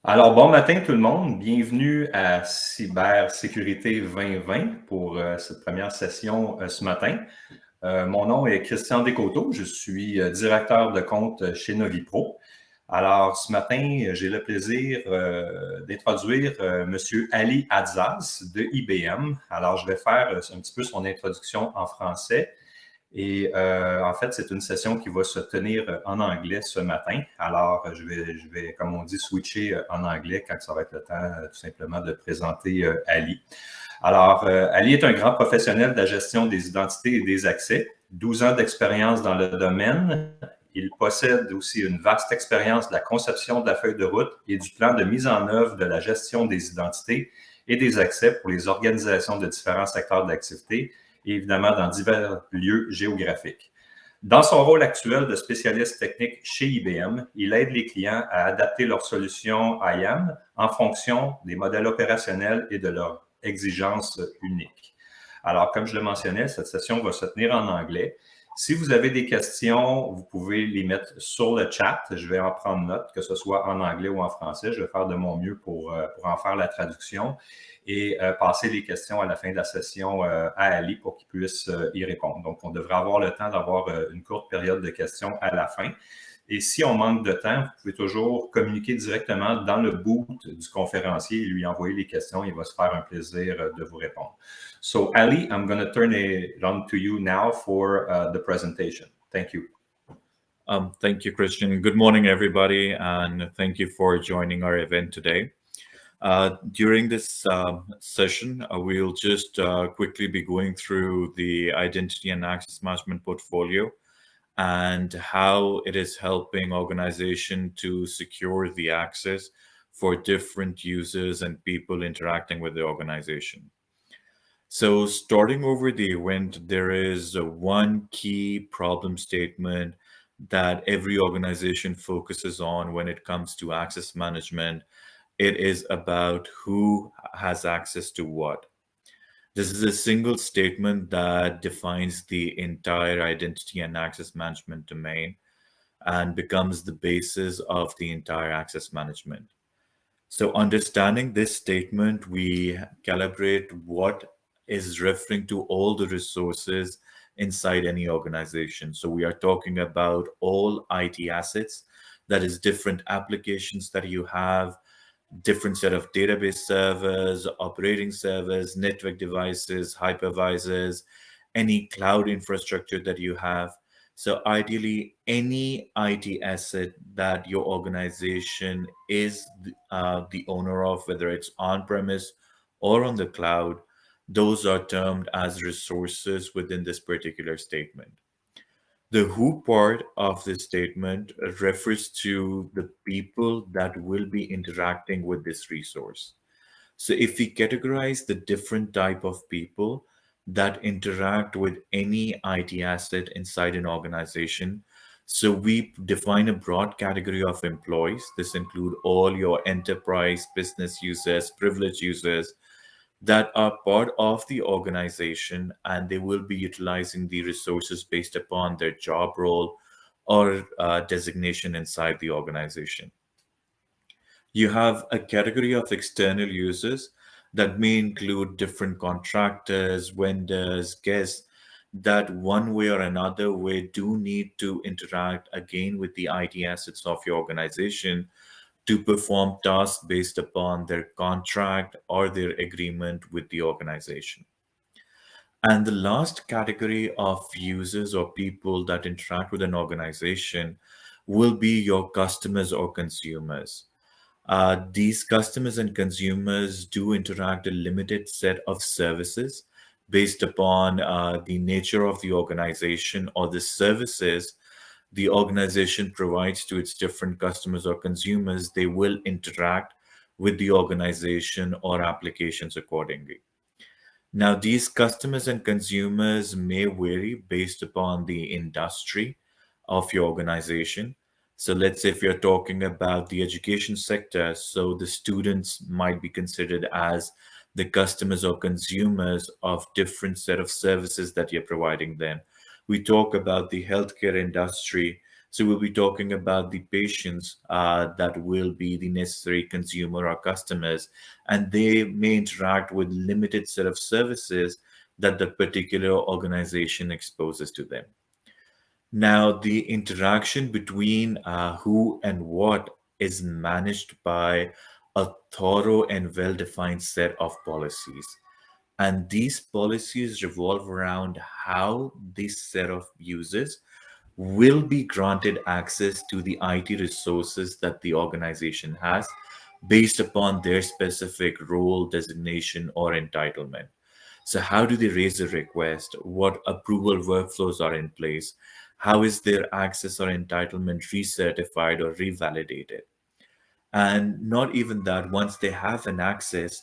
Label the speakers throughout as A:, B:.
A: Alors, bon matin tout le monde. Bienvenue à Cybersécurité 2020 pour cette première session ce matin. Mon nom est Christian Descoteaux. Je suis directeur de compte chez Novipro. Alors, ce matin, j'ai le plaisir d'introduire M. Ali Adzaz de IBM. Alors, je vais faire un petit peu son introduction en français. Et en fait, c'est une session qui va se tenir en anglais ce matin. Alors, je vais, comme on dit, switcher en anglais quand ça va être le temps tout simplement de présenter Ali. Alors, Ali est un grand professionnel de la gestion des identités et des accès, 12 ans d'expérience dans le domaine. Il possède aussi une vaste expérience de la conception de la feuille de route et du plan de mise en œuvre de la gestion des identités et des accès pour les organisations de différents secteurs d'activité, et évidemment dans divers lieux géographiques. Dans son rôle actuel de spécialiste technique chez IBM, il aide les clients à adapter leurs solutions IAM en fonction des modèles opérationnels et de leurs exigences uniques. Alors, comme je le mentionnais, cette session va se tenir en anglais. Si vous avez des questions, vous pouvez les mettre sur le chat. Je vais en prendre note, que ce soit en anglais ou en français. Je vais faire de mon mieux pour en faire la traduction et passer les questions à la fin de la session à Ali pour qu'il puisse y répondre. Donc, on devrait avoir le temps d'avoir une courte période de questions à la fin. Et si on manque de temps, vous pouvez toujours communiquer directement dans le booth du conférencier et lui envoyer les questions. Il va se faire un plaisir de vous répondre. So, Ali, I'm going to turn it on to you now for the presentation. Thank you.
B: Thank you, Christian. Good morning, everybody, and thank you for joining our event today. During this session, we'll just quickly be going through the identity and access management portfolio and how it is helping organization to secure the access for different users and people interacting with the organization. So starting over the event, there is one key problem statement that every organization focuses on when it comes to access management. It is about who has access to what. This is a single statement that defines the entire identity and access management domain and becomes the basis of the entire access management. So understanding this statement, we calibrate what is referring to all the resources inside any organization. So we are talking about all IT assets, that is different applications that you have, different set of database servers, operating servers, network devices, hypervisors, any cloud infrastructure that you have. So ideally, any IT asset that your organization is the owner of, whether it's on-premise or on the cloud, those are termed as resources within this particular statement. The who part of this statement refers to the people that will be interacting with this resource. So if we categorize the different type of people that interact with any IT asset inside an organization, so we define a broad category of employees. This include all your enterprise, business users, privileged users, that are part of the organization, and they will be utilizing the resources based upon their job role or designation inside the organization. You have a category of external users that may include different contractors, vendors, guests, that one way or another way do need to interact again with the IT assets of your organization to perform tasks based upon their contract or their agreement with the organization. And the last category of users or people that interact with an organization will be your customers or consumers. These customers and consumers do interact a limited set of services based upon the nature of the organization or the services the organization provides to its different customers or consumers. They will interact with the organization or applications accordingly. Now, these customers and consumers may vary based upon the industry of your organization. So let's say if you're talking about the education sector, so the students might be considered as the customers or consumers of different set of services that you're providing them. We talk about the healthcare industry, So we'll be talking about the patients that will be the necessary consumer or customers, and they may interact with limited set of services that the particular organization exposes to them. Now, the interaction between who and what is managed by a thorough and well-defined set of policies. And these policies revolve around how this set of users will be granted access to the IT resources that the organization has based upon their specific role, designation, or entitlement. So, how do they raise a request? What approval workflows are in place? How is their access or entitlement recertified or revalidated? And not even that, once they have an access,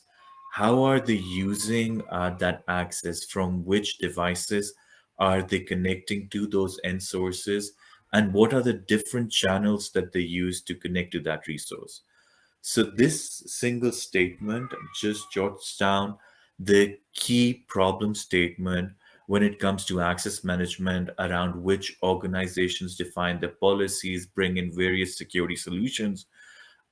B: how are they using that access? From which devices are they connecting to those end sources? And what are the different channels that they use to connect to that resource? So this single statement just jots down the key problem statement when it comes to access management, around which organizations define their policies, bring in various security solutions,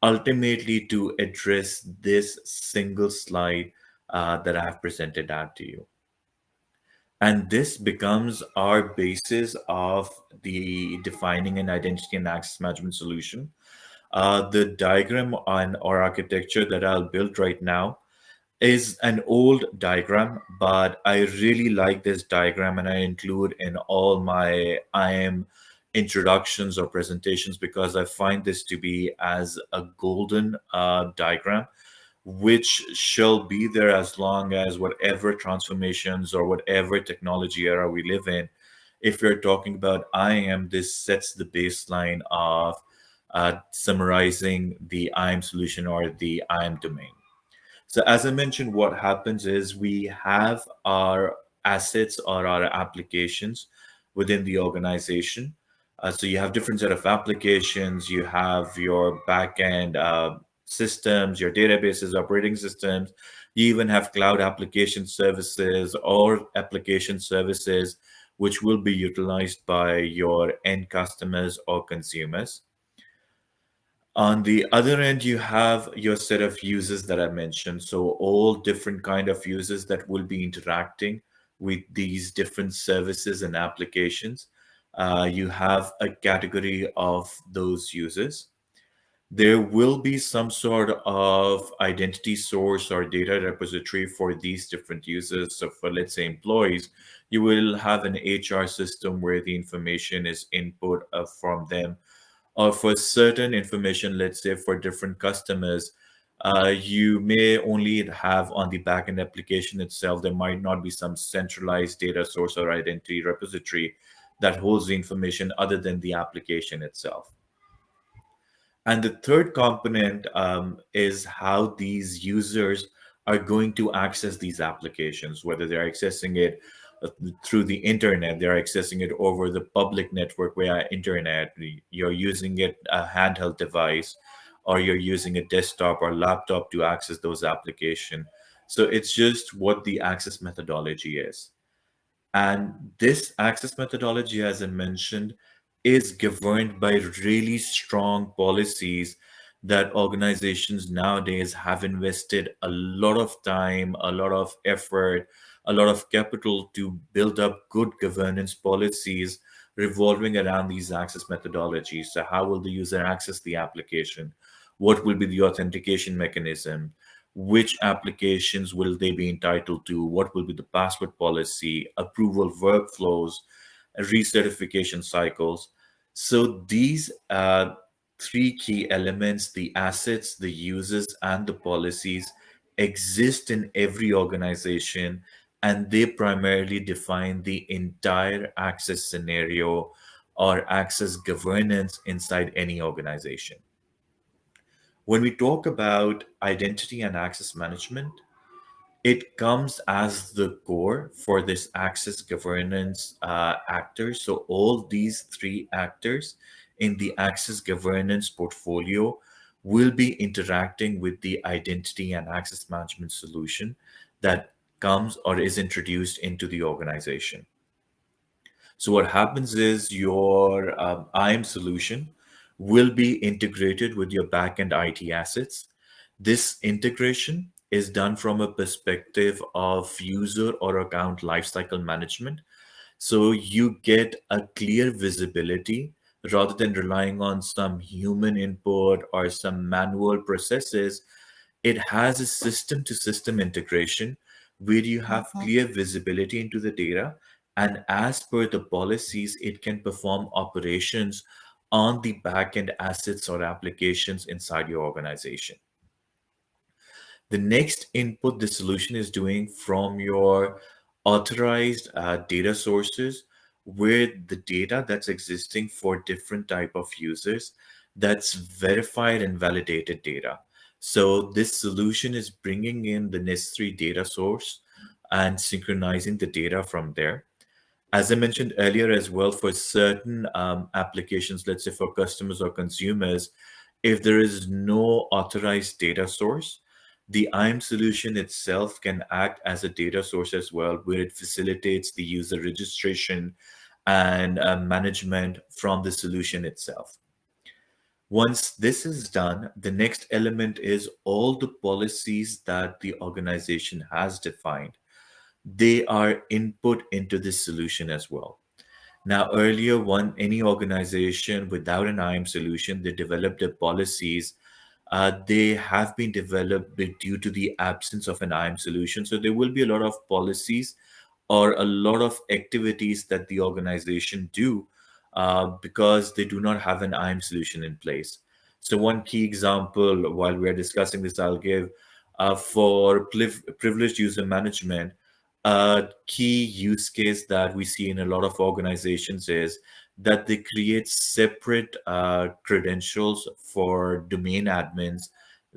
B: ultimately to address this single slide that I have presented out to you. And this becomes our basis of the defining an identity and access management solution. The diagram on or architecture that I'll build right now is an old diagram, but I really like this diagram and I include in all my IAM introductions or presentations because I find this to be as a golden diagram, which shall be there as long as whatever transformations or whatever technology era we live in. If we're talking about IAM, this sets the baseline of summarizing the IAM solution or the IAM domain. So as I mentioned, what happens is we have our assets or our applications within the organization. So you have different set of applications. You have your backend systems, your databases, operating systems. You even have cloud application services or application services which will be utilized by your end customers or consumers. On the other end, you have your set of users that I mentioned. So all different kind of users that will be interacting with these different services and applications. You have a category of those users. There will be some sort of identity source or data repository for these different users. So for, let's say, employees, you will have an HR system where the information is input from them, or for certain information, let's say for different customers, you may only have on the backend application itself, there might not be some centralized data source or identity repository that holds the information other than the application itself. And the third component is how these users are going to access these applications, whether they're accessing it through the internet, they're accessing it over the public network via internet, you're using it a handheld device, or you're using a desktop or laptop to access those applications. So it's just what the access methodology is. And this access methodology, as I mentioned, is governed by really strong policies that organizations nowadays have invested a lot of time, a lot of effort, a lot of capital to build up good governance policies revolving around these access methodologies. So, how will the user access the application? What will be the authentication mechanism? Which applications will they be entitled to? What will be the password policy, approval workflows, recertification cycles? So these three key elements, the assets, the users, and the policies, exist in every organization, and they primarily define the entire access scenario or access governance inside any organization. When we talk about identity and access management, it comes as the core for this access governance actors. So all these three actors in the access governance portfolio will be interacting with the identity and access management solution that comes or is introduced into the organization. So what happens is your IAM solution will be integrated with your backend IT assets. This integration is done from a perspective of user or account lifecycle management. So you get a clear visibility rather than relying on some human input or some manual processes. It has a system to system integration where you have clear visibility into the data, and as per the policies it can perform operations on the backend assets or applications inside your organization. The next input the solution is doing from your authorized data sources, where the data that's existing for different type of users, that's verified and validated data. So this solution is bringing in the necessary data source and synchronizing the data from there. As I mentioned earlier as well, for certain applications, let's say for customers or consumers, if there is no authorized data source, the IAM solution itself can act as a data source as well, where it facilitates the user registration and management from the solution itself. Once this is done, the next element is all the policies that the organization has defined. They are input into this solution as well. Now, earlier, any organization without an IAM solution, they developed their policies. They have been developed due to the absence of an IAM solution. So there will be a lot of policies or a lot of activities that the organization do because they do not have an IAM solution in place. So one key example, while we're discussing this, I'll give for privileged user management. A key use case that we see in a lot of organizations is that they create separate credentials for domain admins,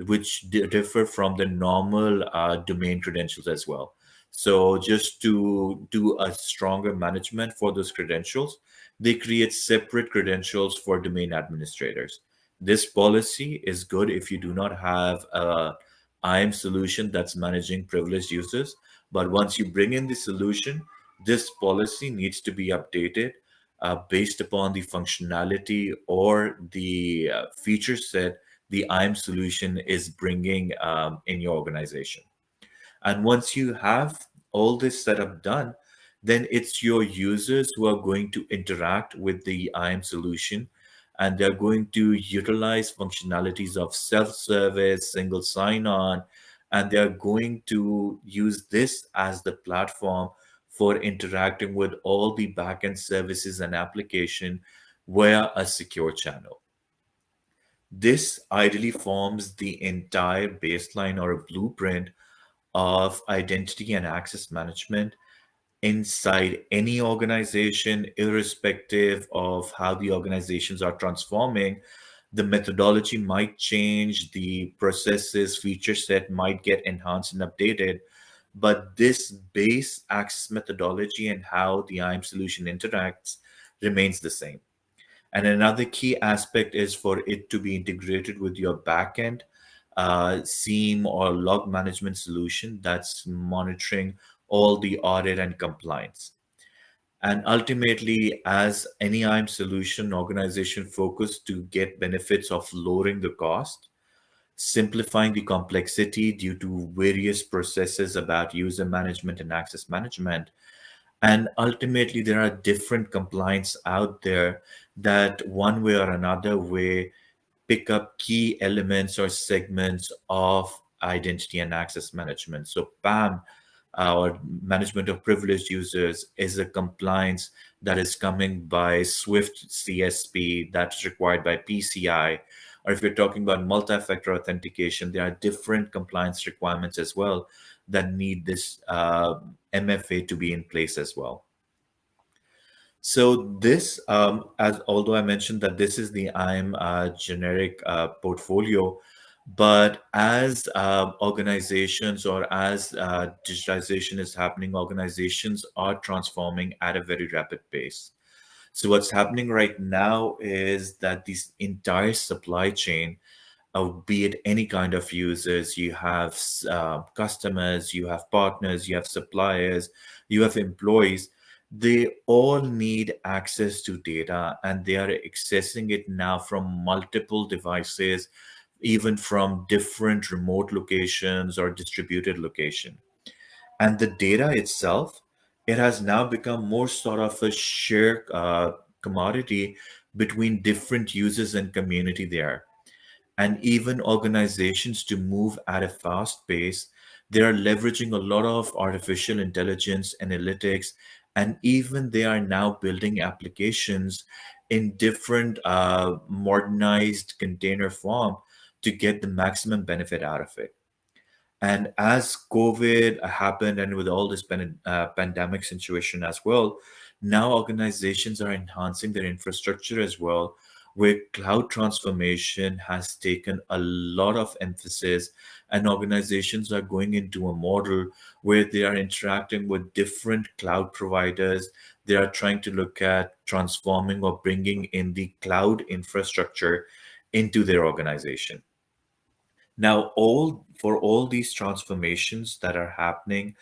B: which differ from the normal domain credentials as well. So just to do a stronger management for those credentials, they create separate credentials for domain administrators. This policy is good if you do not have a IAM solution that's managing privileged users. But once you bring in the solution, this policy needs to be updated based upon the functionality or the feature set the IAM solution is bringing in your organization. And once you have all this setup done, then it's your users who are going to interact with the IAM solution, and they're going to utilize functionalities of self-service, single sign-on, and they're going to use this as the platform for interacting with all the backend services and application via a secure channel. This ideally forms the entire baseline or a blueprint of identity and access management inside any organization, irrespective of how the organizations are transforming. The methodology might change, the processes, feature set might get enhanced and updated, but this base access methodology and how the IAM solution interacts remains the same. And another key aspect is for it to be integrated with your backend SIEM or log management solution that's monitoring all the audit and compliance. And ultimately, as any IAM solution, organization focus to get benefits of lowering the cost, simplifying the complexity due to various processes about user management and access management. And ultimately, there are different compliance out there that one way or another way pick up key elements or segments of identity and access management. So PAM, or management of privileged users, is a compliance that is coming by Swift CSP that's required by PCI. Or if you're talking about multi-factor authentication, there are different compliance requirements as well that need this MFA to be in place as well. So this, as although I mentioned that this is the IAM generic portfolio, but as organizations or as digitization is happening, organizations are transforming at a very rapid pace. So what's happening right now is that this entire supply chain, be it any kind of users, you have customers, you have partners, you have suppliers, you have employees. they all need access to data, and they are accessing it now from multiple devices, even from different remote locations or distributed location. And the data itself, it has now become more sort of a shared commodity between different users and community there. And even organizations, to move at a fast pace, they are leveraging a lot of artificial intelligence analytics, and even they are now building applications in different modernized container form to get the maximum benefit out of it. And as COVID happened, and with all this pandemic situation as well, now organizations are enhancing their infrastructure as well, where cloud transformation has taken a lot of emphasis, and organizations are going into a model where they are interacting with different cloud providers. They are trying to look at transforming or bringing in the cloud infrastructure into their organization. Now, all for all these transformations that are happening,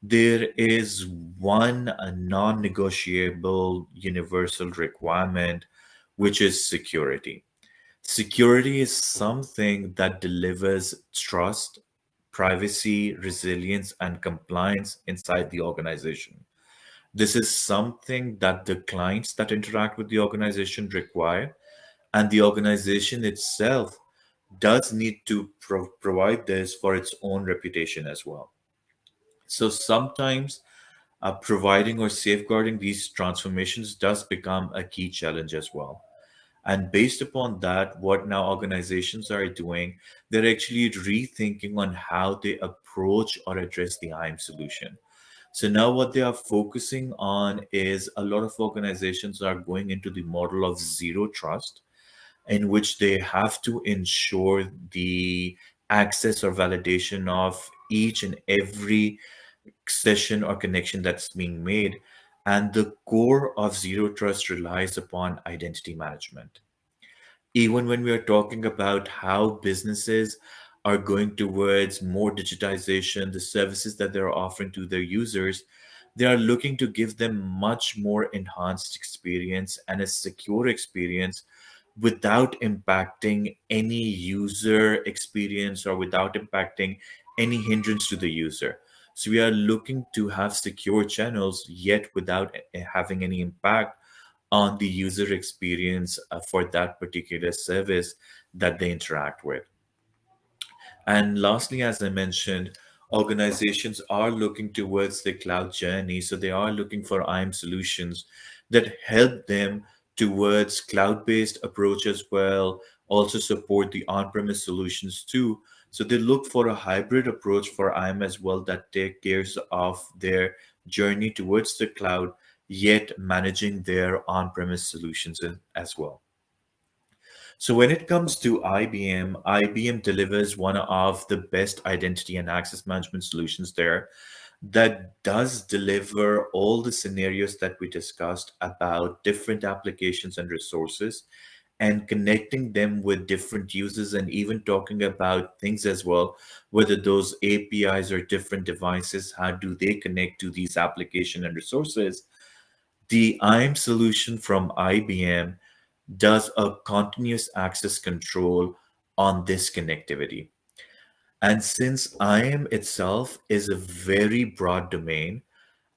B: there is one non-negotiable universal requirement, which is security. Security is something that delivers trust, privacy, resilience, and compliance inside the organization. This is something that the clients that interact with the organization require, and the organization itself does need to provide this for its own reputation as well. So sometimes providing or safeguarding these transformations does become a key challenge as well. And based upon that, what now organizations are doing, they're actually rethinking on how they approach or address the IAM solution. So now what they are focusing on is a lot of organizations are going into the model of zero trust, in which they have to ensure the access or validation of each and every session or connection that's being made. And the core of zero trust relies upon identity management. Even when we are talking about how businesses are going towards more digitization, the services that they're offering to their users, they are looking to give them much more enhanced experience and a secure experience without impacting any user experience or without impacting any hindrance to the user. So we are looking to have secure channels, yet without having any impact on the user experience for that particular service that they interact with. And lastly, as I mentioned, organizations are looking towards the cloud journey. So they are looking for IAM solutions that help them towards cloud-based approach as well, also support the on-premise solutions too. So they look for a hybrid approach for IAM as well that take cares of their journey towards the cloud, yet managing their on-premise solutions as well. So when it comes to IBM, IBM delivers one of the best identity and access management solutions there that does deliver all the scenarios that we discussed about different applications and resources, and connecting them with different users, and even talking about things as well, whether those APIs or different devices, how do they connect to these application and resources. The IAM solution from IBM does a continuous access control on this connectivity. And since IAM itself is a very broad domain,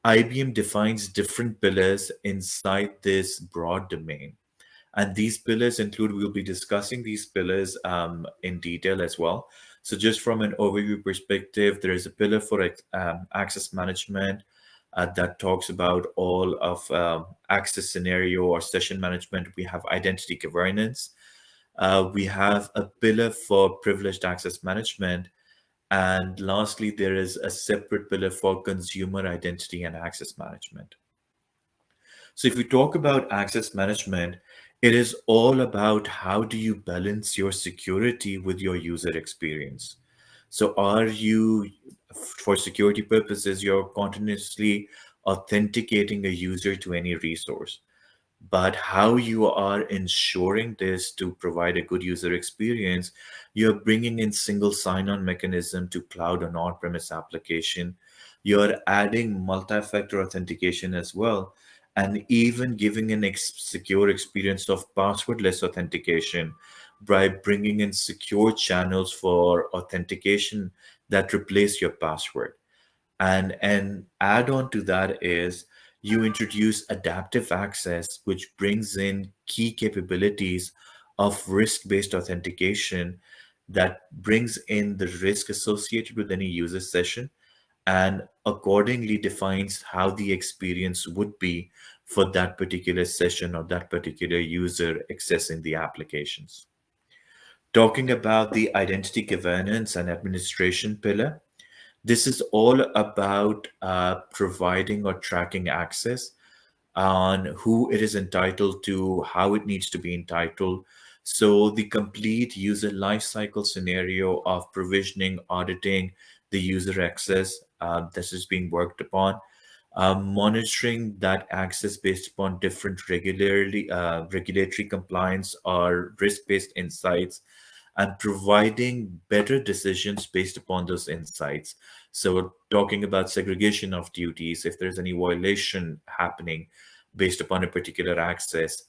B: IBM defines different pillars inside this broad domain. And these pillars include, we'll be discussing these pillars in detail as well. So just from an overview perspective, there is a pillar for access management that talks about all of access scenario or session management. We have identity governance. We have a pillar for privileged access management. And lastly, there is a separate pillar for consumer identity and access management. So if we talk about access management, it is all about how do you balance your security with your user experience. So are you, for security purposes, you're continuously authenticating a user to any resource. But how you are ensuring this to provide a good user experience, you're bringing in single sign-on mechanism to cloud and on-premise application. you're adding multi-factor authentication as well, and even giving an secure experience of passwordless authentication by bringing in secure channels for authentication that replace your password. And an add-on to that is you introduce adaptive access, which brings in key capabilities of risk-based authentication that brings in the risk associated with any user session and accordingly defines how the experience would be for that particular session or that particular user accessing the applications. Talking about the identity governance and administration pillar, this is all about providing or tracking access on who it is entitled to, how it needs to be entitled. So the complete user lifecycle scenario of provisioning, auditing the user access this is being worked upon, monitoring that access based upon different regulatory compliance or risk-based insights, and providing better decisions based upon those insights. So we're talking about segregation of duties, if there's any violation happening based upon a particular access,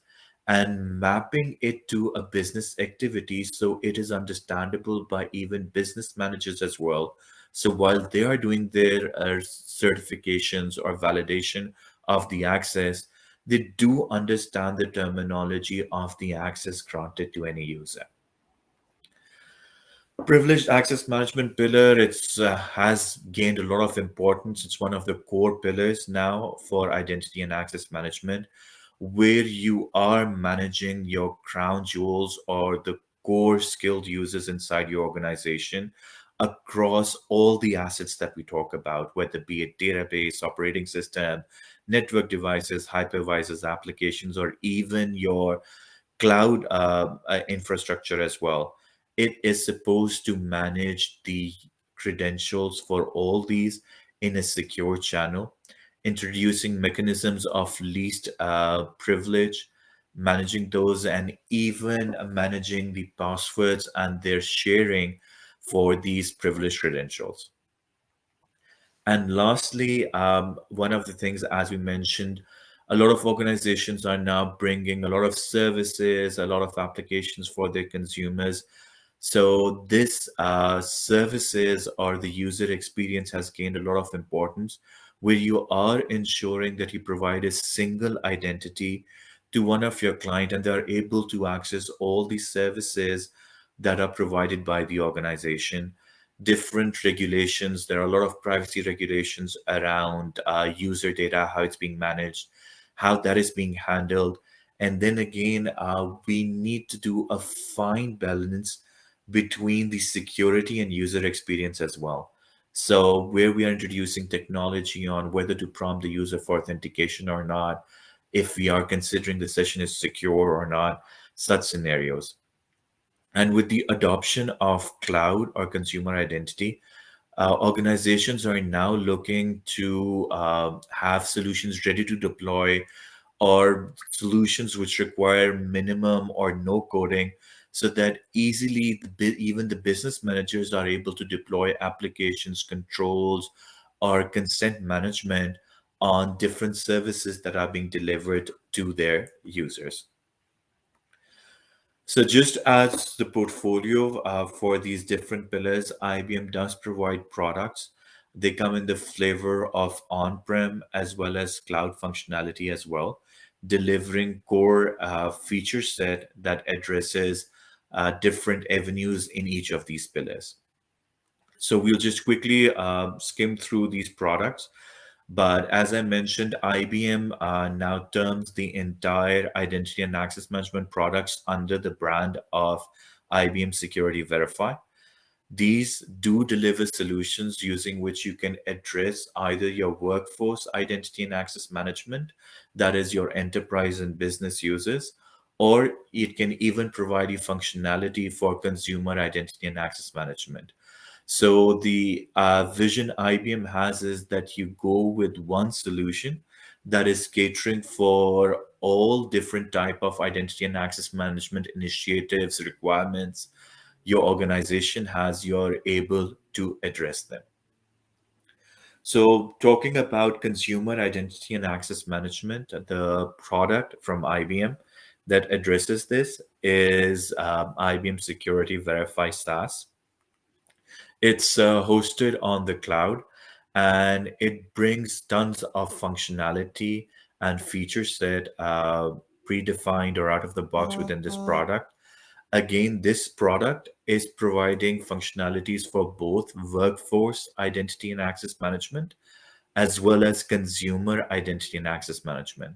B: and mapping it to a business activity so it is understandable by even business managers as well. So while they are doing their certifications or validation of the access, they do understand the terminology of the access granted to any user. Privileged access management pillar, it's has gained a lot of importance. It's one of the core pillars now for identity and access management, where you are managing your crown jewels or the core skilled users inside your organization across all the assets that we talk about, whether be it database, operating system, network devices, hypervisors, applications, or even your cloud infrastructure as well. It is supposed to manage the credentials for all these in a secure channel, introducing mechanisms of least privilege, managing those, and even managing the passwords and their sharing for these privileged credentials. And lastly, one of the things, as we mentioned, a lot of organizations are now bringing a lot of services, a lot of applications for their consumers. So this services or the user experience has gained a lot of importance, where you are ensuring that you provide a single identity to one of your client and they're able to access all these services that are provided by the organization. Different regulations, there are a lot of privacy regulations around user data, how it's being managed, how that is being handled. And then again, we need to do a fine balance between the security and user experience as well. So where we are introducing technology on whether to prompt the user for authentication or not, if we are considering the session is secure or not, such scenarios. And with the adoption of cloud or consumer identity, organizations are now looking to have solutions ready to deploy or solutions which require minimum or no coding so that easily even the business managers are able to deploy applications, controls, or consent management on different services that are being delivered to their users. So just as the portfolio for these different pillars, IBM does provide products. They come in the flavor of on-prem as well as cloud functionality as well, delivering core feature set that addresses different avenues in each of these pillars. So we'll just quickly skim through these products. But as I mentioned, IBM now terms the entire identity and access management products under the brand of IBM Security Verify. These do deliver solutions using which you can address either your workforce identity and access management, that is your enterprise and business users, or it can even provide you functionality for consumer identity and access management. So the vision IBM has is that you go with one solution that is catering for all different type of identity and access management initiatives, requirements your organization has, you're able to address them. So talking about consumer identity and access management, the product from IBM that addresses this is IBM Security Verify SaaS. It's hosted on the cloud, and it brings tons of functionality and feature set predefined or out of the box within this product. Again, this product is providing functionalities for both workforce identity and access management as well as consumer identity and access management.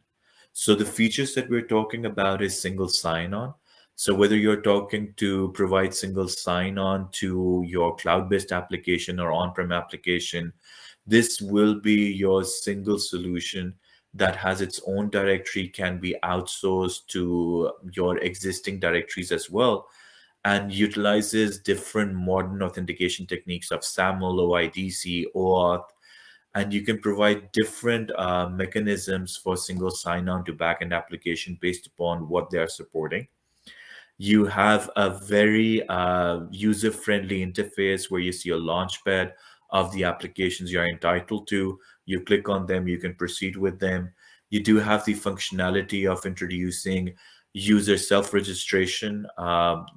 B: So the features that we're talking about is single sign-on. So whether you're talking to provide single sign-on to your cloud-based application or on-prem application, this will be your single solution that has its own directory, can be outsourced to your existing directories as well, and utilizes different modern authentication techniques of SAML, OIDC, OAuth, and you can provide different mechanisms for single sign-on to backend application based upon what they are supporting. You have a very user-friendly interface where you see a launchpad of the applications you're entitled to. You click on them, you can proceed with them. You do have the functionality of introducing user self-registration.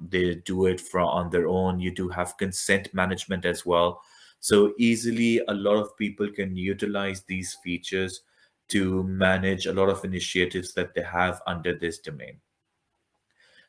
B: They do it on their own. You do have consent management as well. So easily, a lot of people can utilize these features to manage a lot of initiatives that they have under this domain.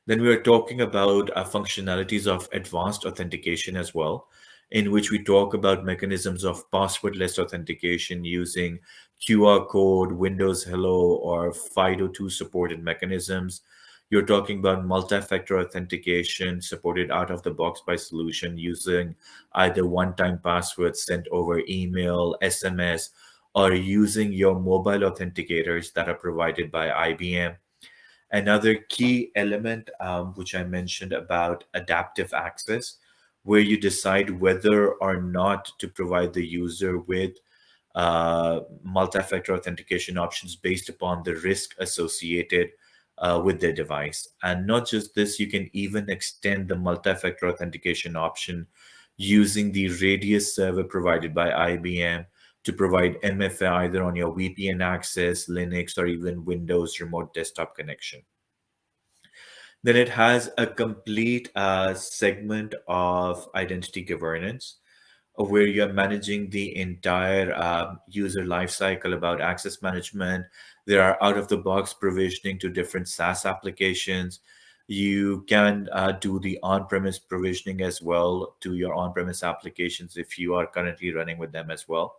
B: Then we are talking about functionalities of advanced authentication as well, in which we talk about mechanisms of passwordless authentication using QR code, Windows Hello, or FIDO2 supported mechanisms. You're talking about multi-factor authentication supported out of the box by solution using either one-time passwords sent over email, SMS, or using your mobile authenticators that are provided by IBM. Another key element, which I mentioned about adaptive access, where you decide whether or not to provide the user with multi-factor authentication options based upon the risk associated with their device. And not just this, you can even extend the multi-factor authentication option using the Radius server provided by IBM to provide MFA either on your VPN access, Linux, or even Windows remote desktop connection. Then it has a complete segment of identity governance where you're managing the entire user lifecycle about access management. There are out of the box provisioning to different SaaS applications. You can do the on-premise provisioning as well to your on-premise applications if you are currently running with them as well.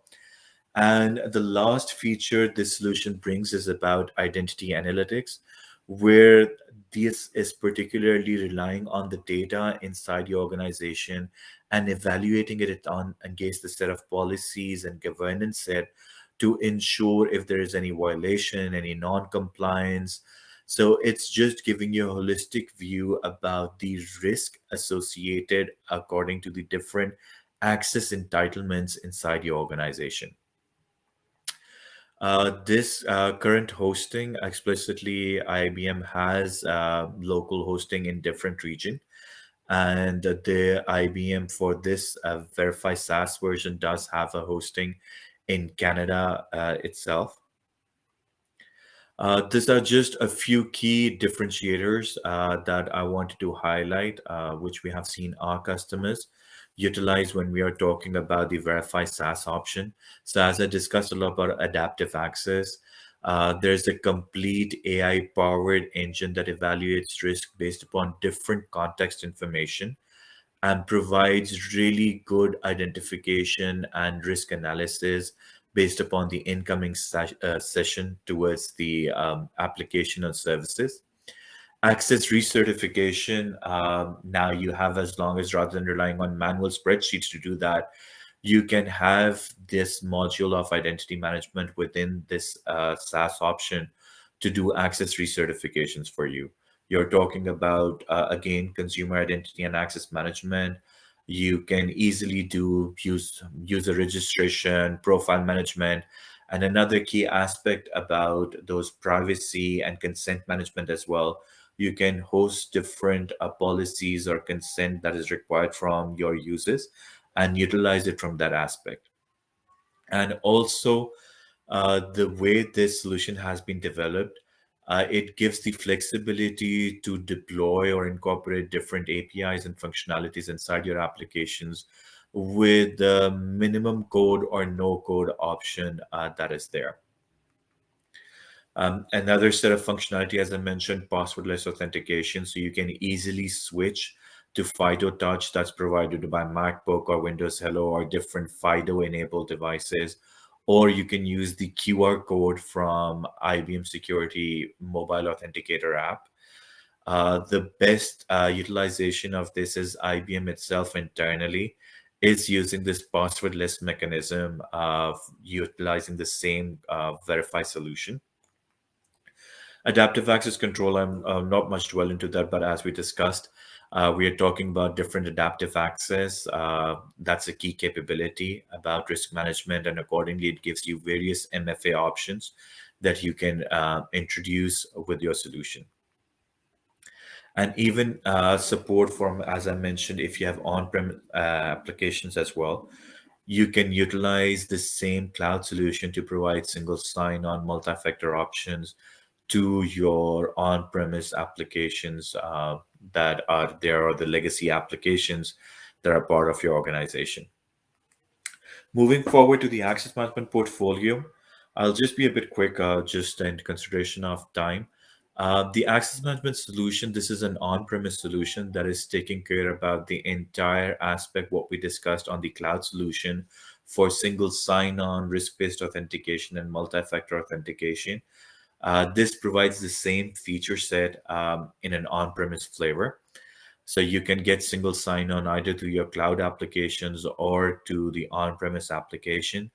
B: And the last feature this solution brings is about identity analytics, where this is particularly relying on the data inside your organization and evaluating it on against the set of policies and governance set to ensure if there is any violation, any non-compliance. So it's just giving you a holistic view about the risk associated according to the different access entitlements inside your organization. This current hosting explicitly IBM has local hosting in different region, and the IBM for this Verify SaaS version does have a hosting in Canada itself. These are just a few key differentiators that I wanted to highlight, which we have seen our customers utilize when we are talking about the Verify SaaS option. So as I discussed a lot about adaptive access, there's a complete AI-powered engine that evaluates risk based upon different context information and provides really good identification and risk analysis based upon the incoming session towards the application and services. Access recertification, now you have, as long as rather than relying on manual spreadsheets to do that, you can have this module of identity management within this SaaS option to do access recertifications for you. You're talking about, again, consumer identity and access management. You can easily do user registration, profile management, and another key aspect about those privacy and consent management as well. You can host different policies or consent that is required from your users and utilize it from that aspect. And also, the way this solution has been developed, it gives the flexibility to deploy or incorporate different APIs and functionalities inside your applications with the minimum code or no code option that is there. Another set of functionality, as I mentioned, passwordless authentication. So you can easily switch to FIDO Touch that's provided by MacBook or Windows Hello or different FIDO enabled devices. Or you can use the QR code from IBM Security Mobile Authenticator app. The best utilization of this is IBM itself internally is using this passwordless mechanism of utilizing the same verify solution. Adaptive access control, I'm not much dwell into that, but as we discussed, we are talking about different adaptive access. That's a key capability about risk management, and accordingly, it gives you various MFA options that you can introduce with your solution. And even support from, as I mentioned, if you have on-prem applications as well, you can utilize the same cloud solution to provide single sign-on multi-factor options to your on-premise applications that are there, or the legacy applications that are part of your organization. Moving forward to the access management portfolio, I'll just be a bit quick, just in consideration of time. The access management solution, this is an on-premise solution that is taking care about the entire aspect, what we discussed on the cloud solution for single sign-on, risk-based authentication, and multi-factor authentication. This provides the same feature set in an on-premise flavor. So you can get single sign-on either to your cloud applications or to the on-premise application.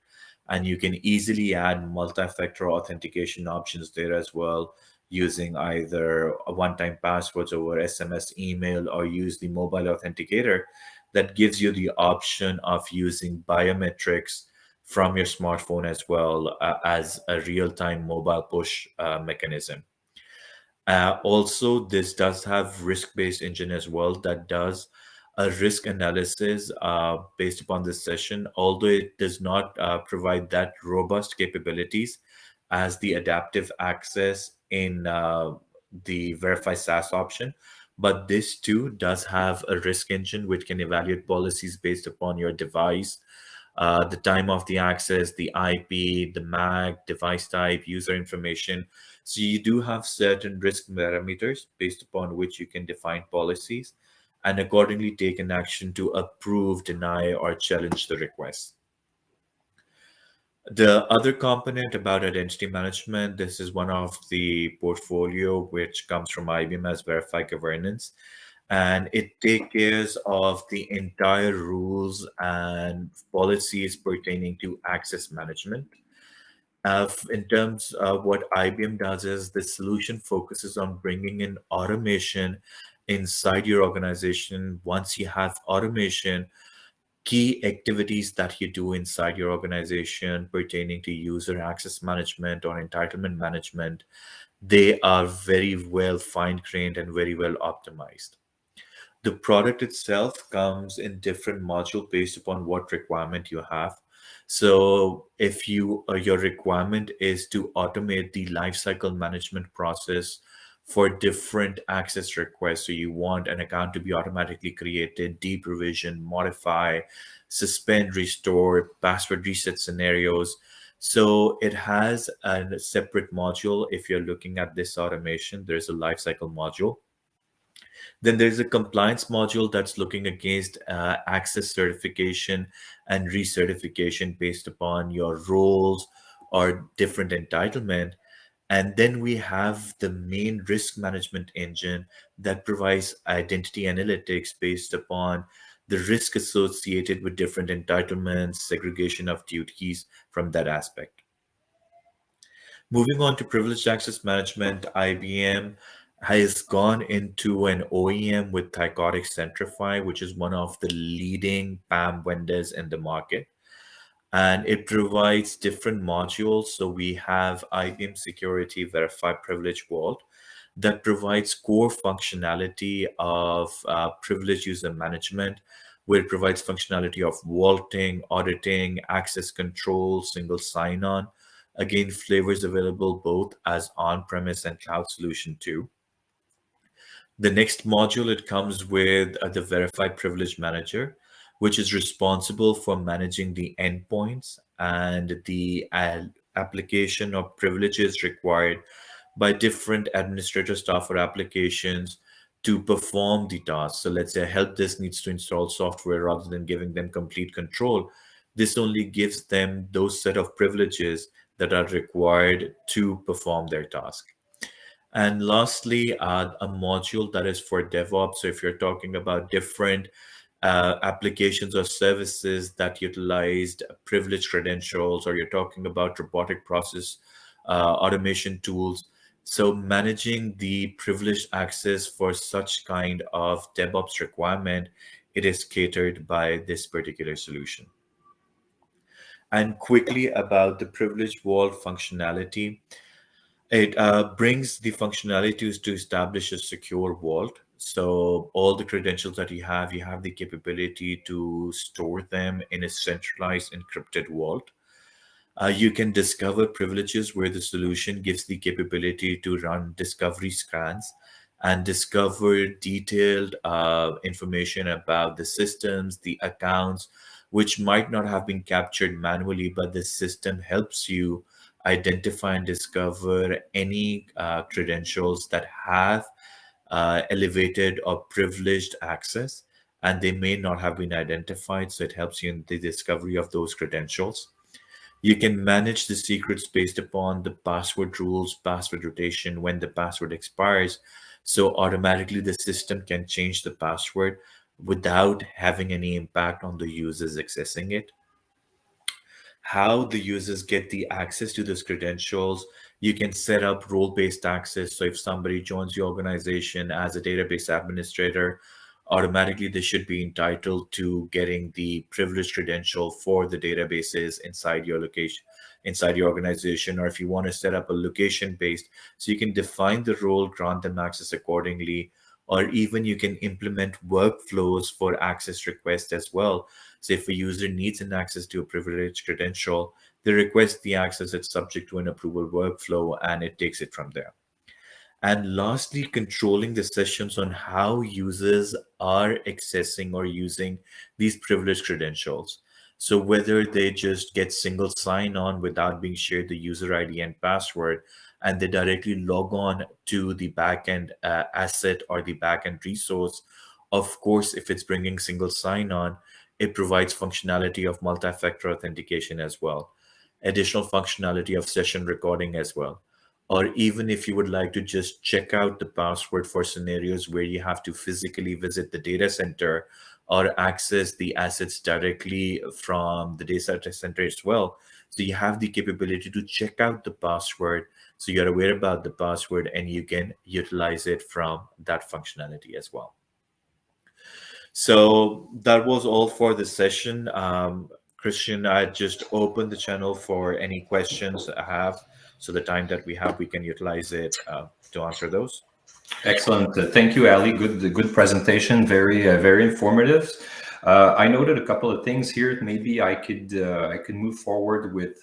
B: And you can easily add multi-factor authentication options there as well, using either a one-time passwords over SMS, email, or use the mobile authenticator that gives you the option of using biometrics from your smartphone as well, as a real-time mobile push mechanism. Also, this does have risk-based engine as well that does a risk analysis based upon this session, although it does not provide that robust capabilities as the adaptive access in the Verify SaaS option. But this too does have a risk engine which can evaluate policies based upon your device, the time of the access, the IP, the MAC, device type, user information. So you do have certain risk parameters based upon which you can define policies and accordingly take an action to approve, deny, or challenge the request. The other component about identity management, this is one of the portfolio which comes from IBM as Verify Governance, and it takes care of the entire rules and policies pertaining to access management. In terms of what IBM does is the solution focuses on bringing in automation inside your organization. Once you have automation, key activities that you do inside your organization pertaining to user access management or entitlement management, they are very well fine-grained and very well optimized. The product itself comes in different modules based upon what requirement you have. So if your requirement is to automate the lifecycle management process for different access requests, so you want an account to be automatically created, deprovision, modify, suspend, restore, password reset scenarios. So it has a separate module. If you're looking at this automation, there's a lifecycle module. Then there's a compliance module that's looking against access certification and recertification based upon your roles or different entitlement. And then we have the main risk management engine that provides identity analytics based upon the risk associated with different entitlements, segregation of duties from that aspect. Moving on to privileged access management, IBM has gone into an OEM with Thycotic Centrify, which is one of the leading PAM vendors in the market. And it provides different modules. So we have IBM Security Verify Privilege Vault that provides core functionality of privileged user management, where it provides functionality of vaulting, auditing, access control, single sign-on. Again, flavors available both as on-premise and cloud solution too. The next module, it comes with the Verify Privilege Manager, which is responsible for managing the endpoints and the application of privileges required by different administrator staff or applications to perform the task. So let's say a help desk needs to install software rather than giving them complete control. This only gives them those set of privileges that are required to perform their task. And lastly, a module that is for DevOps. So if you're talking about different applications or services that utilized privileged credentials, or you're talking about robotic process automation tools. So managing the privileged access for such kind of DevOps requirement, it is catered by this particular solution. And quickly about the privilege vault functionality. It brings the functionalities to establish a secure vault. So all the credentials that you have the capability to store them in a centralized encrypted vault. You can discover privileges where the solution gives the capability to run discovery scans and discover detailed information about the systems, the accounts, which might not have been captured manually, but the system helps you identify and discover any credentials that have elevated or privileged access, and they may not have been identified. So it helps you in the discovery of those credentials. You can manage the secrets based upon the password rules, password rotation when the password expires. So automatically the system can change the password without having any impact on the users accessing it. How the users get the access to those credentials. You can set up role-based access. So if somebody joins the organization as a database administrator, automatically they should be entitled to getting the privileged credential for the databases inside your location, inside your organization. Or if you want to set up a location-based, so you can define the role, grant them access accordingly, or even you can implement workflows for access requests as well. So if a user needs an access to a privileged credential, they request the access, it's subject to an approval workflow, and it takes it from there. And lastly, controlling the sessions on how users are accessing or using these privileged credentials. So whether they just get single sign-on without being shared the user ID and password, and they directly log on to the backend asset or the backend resource. Of course, if it's bringing single sign-on, it provides functionality of multi-factor authentication as well, additional functionality of session recording as well. Or even if you would like to just check out the password for scenarios where you have to physically visit the data center or access the assets directly from the data center as well. So you have the capability to check out the password. So you're aware about the password and you can utilize it from that functionality as well. So that was all for the session. Christian, I just opened the channel for any questions I have. So the time that we have, we can utilize it to answer those.
A: Excellent. Thank you, Ali. Good presentation. Very informative. I noted a couple of things here. Maybe I could move forward with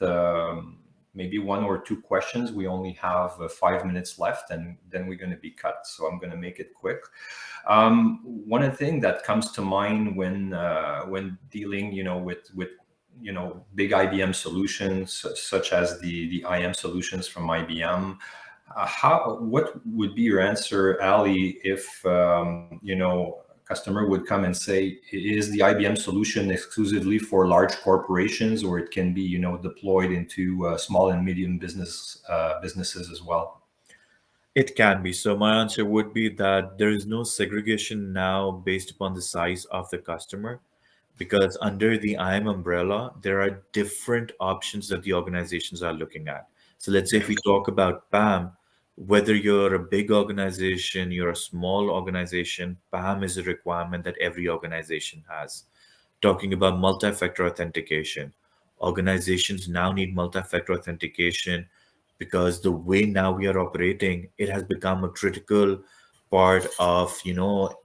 A: maybe one or two questions. We only have 5 minutes left, and then we're going to be cut. So I'm going to make it quick. One of the things that comes to mind when dealing, with big IBM solutions such as the IAM solutions from IBM. What would be your answer, Ali, if customer would come and say, is the IBM solution exclusively for large corporations, or it can be deployed into small and medium businesses as well?
B: It can be. So my answer would be that there is no segregation now based upon the size of the customer, because under the IAM umbrella, there are different options that the organizations are looking at. So let's say if we talk about PAM, whether you're a big organization, you're a small organization, PAM is a requirement that every organization has. Talking about multi-factor authentication, organizations now need multi-factor authentication because the way now we are operating, it has become a critical part of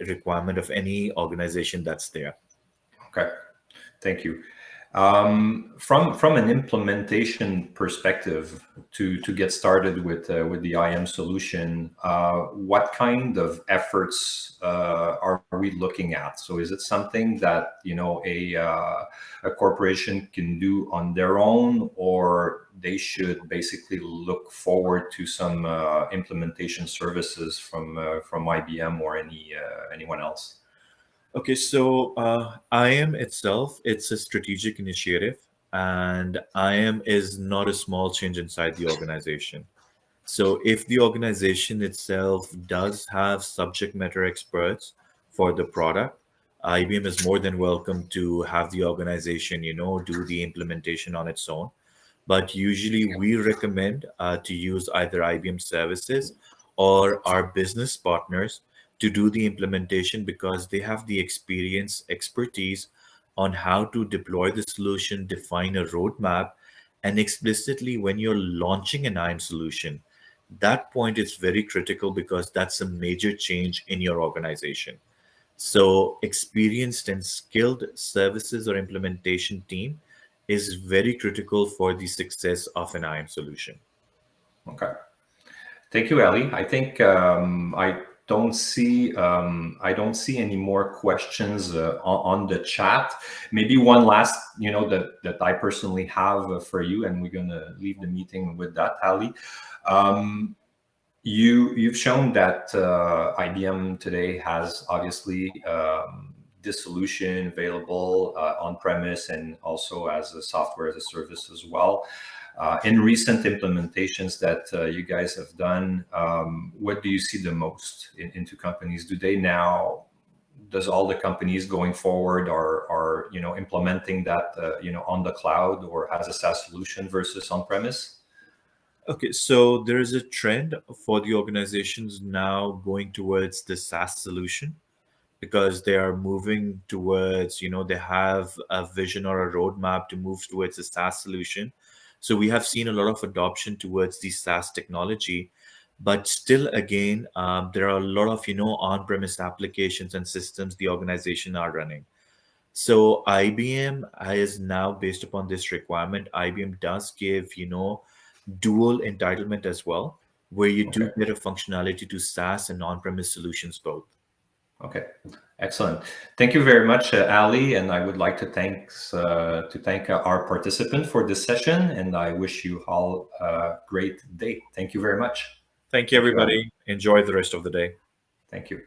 B: requirement of any organization that's there.
A: Okay, thank you. From an implementation perspective, to get started with the IAM solution, what kind of efforts are we looking at? So, is it something that a corporation can do on their own, or they should basically look forward to some implementation services from IBM or anyone else?
B: Okay, so IAM itself, it's a strategic initiative, and IAM is not a small change inside the organization. So if the organization itself does have subject matter experts for the product, IBM is more than welcome to have the organization, do the implementation on its own. But usually we recommend to use either IBM services or our business partners to do the implementation, because they have the experience, expertise on how to deploy the solution, define a roadmap, and explicitly when you're launching an IAM solution, that point is very critical because that's a major change in your organization. So experienced and skilled services or implementation team is very critical for the success of an IAM solution.
A: Okay. Thank you, Ali. I think I don't see any more questions on the chat. Maybe one last, that I personally have for you, and we're gonna leave the meeting with that, Ali. You've shown that IBM today has obviously this solution available on-premise and also as a software as a service as well. In recent implementations that you guys have done, what do you see the most into companies? Does all the companies going forward are implementing that on the cloud or as a SaaS solution versus on-premise?
B: Okay, so there is a trend for the organizations now going towards the SaaS solution, because they are moving towards, they have a vision or a roadmap to move towards a SaaS solution. So we have seen a lot of adoption towards the SaaS technology, but still, again, there are a lot of, on-premise applications and systems the organization are running. So IBM is now, based upon this requirement, IBM does give, dual entitlement as well, where you do get a functionality to SaaS and on-premise solutions both.
A: Okay, excellent. Thank you very much, Ali, and I would like to thank our participant for this session, and I wish you all a great day. Thank you very much.
B: Thank you, everybody. Enjoy the rest of the day.
A: Thank you.